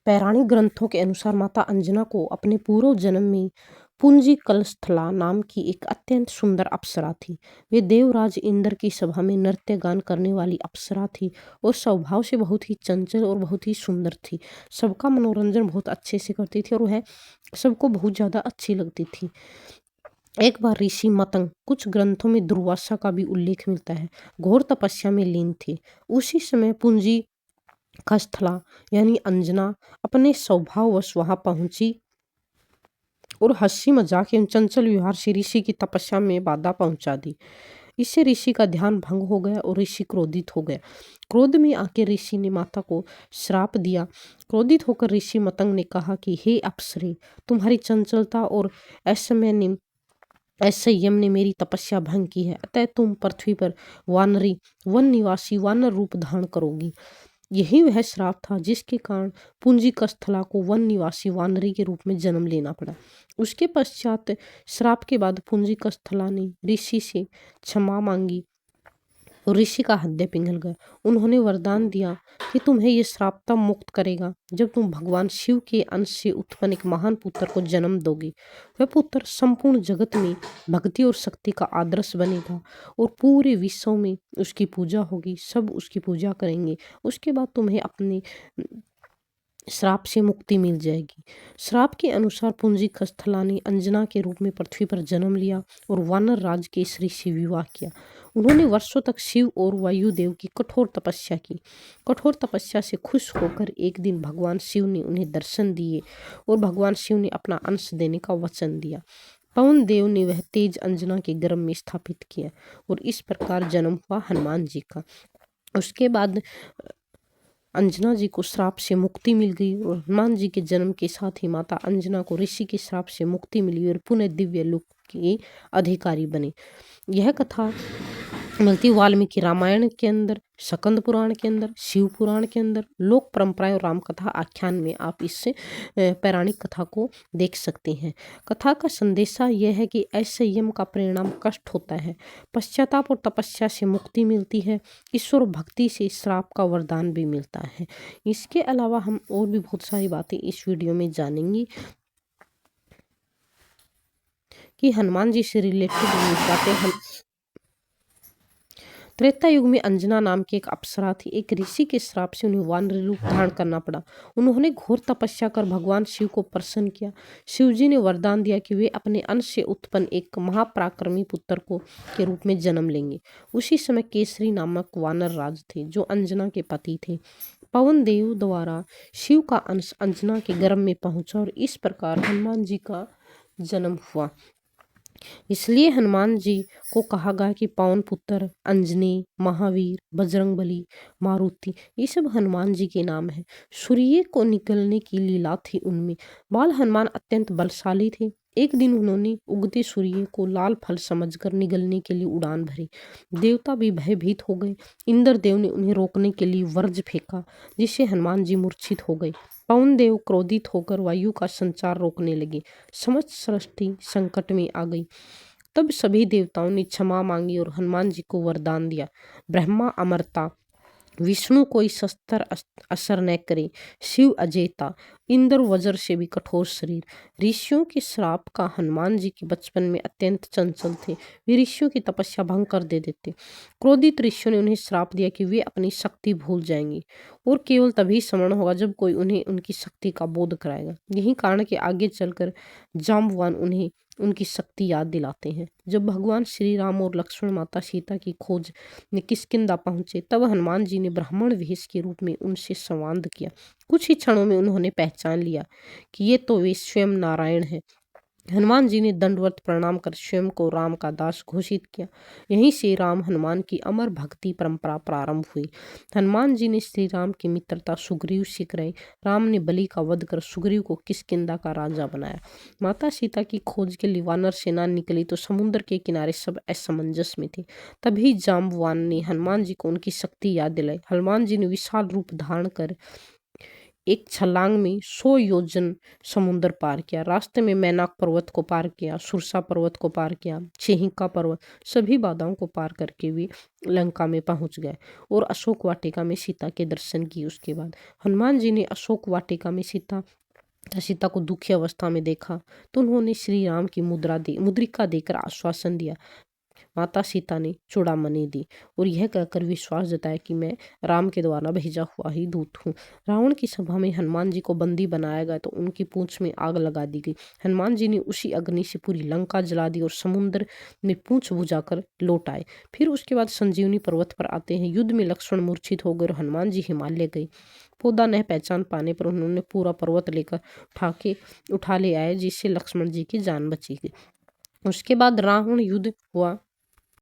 पौराणिक ग्रंथों के अनुसार माता अंजना को अपने पूर्व जन्म में पुंजी कलस्थला नाम की एक अत्यंत सुंदर अप्सरा थी। वे देवराज इंद्र की सभा में नृत्य गान करने वाली अप्सरा थी और स्वभाव से बहुत ही चंचल और बहुत ही सुंदर थी। सबका मनोरंजन बहुत अच्छे से करती थी और वह सबको बहुत ज़्यादा अच्छी लगती थी। एक बार ऋषि मतंग, कुछ ग्रंथों में दुर्वासा का भी उल्लेख मिलता है, घोर तपस्या में लीन थे। उसी समय पुंजी कस्थला यानी अंजना अपने स्वभाववश वहां पहुंची और हंसी मजाक एवं चंचल व्यवहार से ऋषि की तपस्या में बाधा पहुंचा दी। इससे ऋषि का ध्यान भंग हो गया और ऋषि क्रोधित हो गया। क्रोध में आके ऋषि ने माता को श्राप दिया। क्रोधित होकर ऋषि मतंग ने कहा कि हे अप्सरे, तुम्हारी चंचलता और असंयम ने मेरी तपस्या भंग की है, अतः तुम पृथ्वी पर वानरी वन निवासी वानर रूप धारण करोगी। यही वह श्राप था जिसके कारण पुंजी कस्थला को वन निवासी वानरी के रूप में जन्म लेना पड़ा। उसके पश्चात श्राप के बाद पुंजी कस्थला ने ऋषि से क्षमा मांगी और ऋषि का हृदय पिघल गया। उन्होंने वरदान दिया कि तुम्हें यह श्राप तब मुक्त करेगा जब तुम भगवान शिव के अंश से उत्पन्न एक महान पुत्र को जन्म दोगे। वह पुत्र संपूर्ण जगत में भक्ति और शक्ति का आदर्श बनेगा और पूरे विश्व में उसकी पूजा होगी, सब उसकी पूजा करेंगे। उसके बाद तुम्हें अपने श्राप से मुक्ति मिल जाएगी। श्राप के अनुसार पुंजी कस्थला ने अंजना के रूप में पृथ्वी पर जन्म लिया और वानर राज के स्त्री से विवाह किया। उन्होंने वर्षों तक शिव और वायुदेव की कठोर तपस्या की। कठोर तपस्या से खुश होकर एक दिन भगवान शिव ने उन्हें दर्शन दिए और भगवान शिव ने अपना अंश देने का वचन दिया। पवन देव ने वह तेज अंजना के गर्भ में स्थापित किया और इस प्रकार जन्म हुआ हनुमान जी का। उसके बाद अंजना जी को श्राप से मुक्ति मिल गई और हनुमान जी के जन्म के साथ ही माता अंजना को ऋषि के श्राप से मुक्ति मिली और पुनः दिव्य लोक की अधिकारी बने। यह कथा मिलती वाल्मीकि रामायण के अंदर, स्कंद पुराण के अंदर, शिव पुराण के अंदर, लोक परंपराएं और राम कथा आख्यान में आप इस पौराणिक कथा को देख सकते हैं। कथा का संदेशा यह है कि असंयम का परिणाम कष्ट होता है, पश्चाताप और तपस्या से मुक्ति मिलती है, ईश्वर भक्ति से श्राप का वरदान भी मिलता है। इसके अलावा हम और भी बहुत सारी बातें इस वीडियो में जानेंगे कि हनुमान जी से रिलेटेड बातें हम त्रेता युग में अंजना नाम की एक अप्सरा थी। एक ऋषि के श्राप से उन्हें वानर रूप धारण करना पड़ा। उन्होंने घोर तपस्या कर भगवान शिव को प्रसन्न किया। शिव जी ने वरदान दिया कि वे अपने अंश से उत्पन्न एक महापराक्रमी पुत्र को के रूप में जन्म लेंगे। उसी समय केसरी नामक वानर राज थे जो अंजना के पति थे। पवन देव द्वारा शिव का अंश अंजना के गर्भ में पहुंचा और इस प्रकार हनुमान जी का जन्म हुआ। इसलिए हनुमान जी को कहा गया कि पवन पुत्र, अंजनी, महावीर, बजरंगबली, मारुति, ये सब हनुमान जी के नाम हैं। सूर्य को निकलने की लीला थी उनमें। बाल हनुमान अत्यंत बलशाली थे। एक दिन उन्होंने उगते सूर्य को लाल फल समझकर निगलने के लिए उड़ान भरी। देवता भी भयभीत हो गए। इंद्र देव ने उन्हें रोकने के लिए वज्र फेंका, जिससे हनुमान जी मूर्छित हो गए। पवन देव क्रोधित होकर वायु का संचार रोकने लगे। समस्त सृष्टि संकट में आ गई। तब सभी देवताओं ने क्षमा मांगी और हनुमान जी को वरदान दिया, ब्रह्मा अमरता, विष्णु कोई शस्त्र असर न करे, शिव अजेता, इंद्र वज्र से भी कठोर शरीर। ऋषियों के श्राप का हनुमान जी के बचपन में अत्यंत चंचल थे। वे ऋषियों की तपस्या भंग कर दे देते। क्रोधित ऋषियों ने उन्हें श्राप दिया कि वे अपनी शक्ति भूल जाएंगे और केवल तभी स्मरण होगा जब कोई उन्हें उनकी शक्ति का बोध कराएगा। यही कारण कि आगे चलकर जाम्बवान उन्हें उनकी शक्ति याद दिलाते हैं। जब भगवान श्री राम और लक्ष्मण माता सीता की खोज में किष्किंधा पहुंचे, तब हनुमान जी ने ब्राह्मण वेश के रूप में उनसे संवाद किया। कुछ ही क्षणों में उन्होंने पहचान लिया कि ये तो वे स्वयं नारायण हैं। हनुमान जी ने दंडवत प्रणाम कर स्वयं को राम का दास घोषित किया। यहीं से राम हनुमान की अमर भक्ति परंपरा प्रारंभ हुई। हनुमान जी ने श्री राम की मित्रता सुग्रीव से कराई। राम ने बलि का वध कर सुग्रीव को किष्किंधा का राजा बनाया। माता सीता की खोज के लिए वानर सेना निकली तो समुद्र के किनारे सब असमंजस में थे। तभी जाम्बवान ने हनुमान जी को उनकी शक्ति याद दिलाई। हनुमान जी ने विशाल रूप धारण कर एक छलांग में 100 योजन समुद्र पार किया। रास्ते में मैनाक पर्वत को पार किया, सुरसा पर्वत को पार किया, छिहिका पर्वत, सभी बाधाओं को पार करके भी लंका में पहुंच गए और अशोक वाटिका में सीता के दर्शन किए। उसके बाद हनुमान जी ने अशोक वाटिका में सीता को दुखी अवस्था में देखा तो उन्होंने श्री राम की मुद्रिका देकर आश्वासन दिया। माता सीता ने चूड़ामणि दी और यह कहकर विश्वास जताया कि मैं राम के द्वारा भेजा हुआ ही दूत हूँ। रावण की सभा में हनुमान जी को बंदी बनाया गया तो उनकी पूंछ में आग लगा दी गई। हनुमान जी ने उसी अग्नि से पूरी लंका जला दी और समुद्र में पूंछ बुझाकर लौट आए। फिर उसके बाद संजीवनी पर्वत पर आते हैं। युद्ध में लक्ष्मण मूर्छित हो गए और हनुमान जी हिमालय गए। पौधा न पहचान पाने पर उन्होंने पूरा पर्वत लेकर उठा ले आए, जिससे लक्ष्मण जी की जान बची गई। उसके बाद रावण युद्ध हुआ